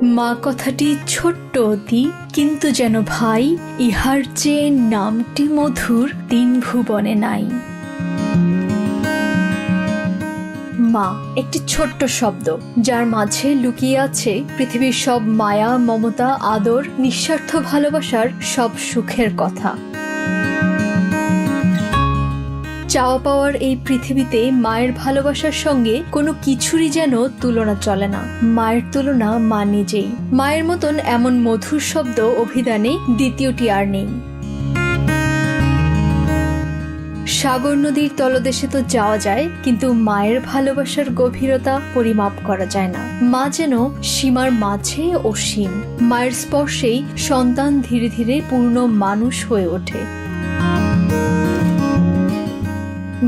মা কথাটি ছোট্ট অতি, কিন্তু যেন ভাই, ইহার চেয়ে নামটি মধুর তিন ভুবনে নাই। মা একটি ছোট্ট শব্দ, যার মাঝে লুকিয়ে আছে পৃথিবীর সব মায়া, মমতা, আদর, নিঃস্বার্থ ভালোবাসার সব সুখের কথা। চাওয়া পাওয়ার এই পৃথিবীতে মায়ের ভালোবাসার সঙ্গে কোনো কিছুরই যেন তুলনা চলে না। মায়ের তুলনা মা নিজেই। মায়ের মতন এমন মধুর শব্দ অভিধানে দ্বিতীয়টি আর নেই। সাগর নদীর তলদেশে তো যাওয়া যায়, কিন্তু মায়ের ভালোবাসার গভীরতা পরিমাপ করা যায় না। মা যেন সীমার মাঝে অসীম। মায়ের স্পর্শেই সন্তান ধীরে ধীরে পূর্ণ মানুষ হয়ে ওঠে।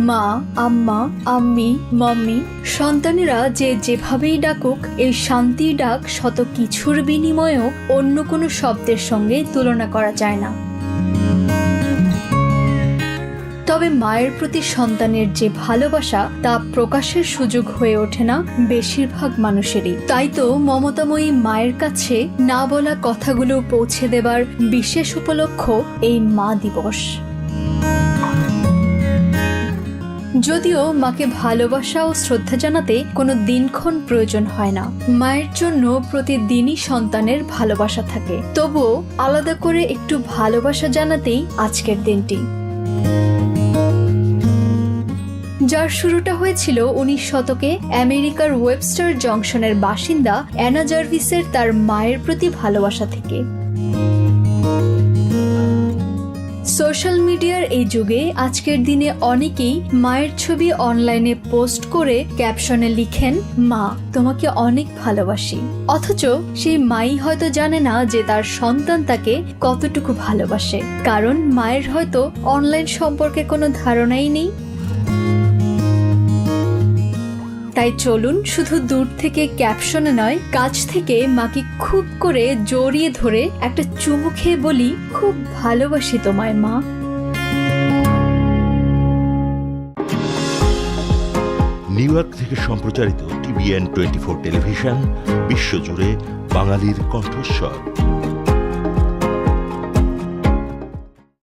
মা, আম্মা, আম্মি, মাম্মি, সন্তানেরা যে যেভাবেই ডাকুক, এই শান্তির ডাক শত কিছুর বিনিময়েও অন্য কোনো শব্দের সঙ্গে তুলনা করা যায় না। তবে মায়ের প্রতি সন্তানের যে ভালোবাসা, তা প্রকাশের সুযোগ হয়ে ওঠে না বেশিরভাগ মানুষেরই। তাই তো মমতাময়ী মায়ের কাছে না বলা কথাগুলো পৌঁছে দেবার বিশেষ উপলক্ষ এই মা দিবস। যদিও মাকে ভালোবাসা ও শ্রদ্ধা জানাতে কোনো দিনক্ষণ প্রয়োজন হয় না। মায়ের জন্য প্রতিদিনই সন্তানের ভালোবাসা থাকে। তবুও আলাদা করে একটু ভালোবাসা জানাতেই আজকের দিনটি, যার শুরুটা হয়েছিল 19 শতকে আমেরিকার ওয়েবস্টার জংশনের বাসিন্দা অ্যানা জার্ভিসের তার মায়ের প্রতি ভালোবাসা থেকে। সোশ্যাল মিডিয়ার এই যুগে আজকের দিনে অনেকেই মায়ের ছবি অনলাইনে পোস্ট করে ক্যাপশনে লিখেন, মা তোমাকে অনেক ভালোবাসি। অথচ সেই মাই হয়তো জানে না যে তার সন্তান তাকে কতটুকু ভালোবাসে, কারণ মায়ের হয়তো অনলাইন সম্পর্কে কোনো ধারণাই নেই। তাই চলুন শুধু দূর থেকে ক্যাপশনে নয়, কাছ থেকে মাকে খুব করে জড়িয়ে ধরে একটা চুমু খেয়ে বলি, খুব ভালোবাসি তোমায় মা। নিউ ইয়র্ক থেকে সম্প্রচারিত TVN 24 টেলিভিশন, বিশ্বজুড়ে বাঙালির কণ্ঠস্বর।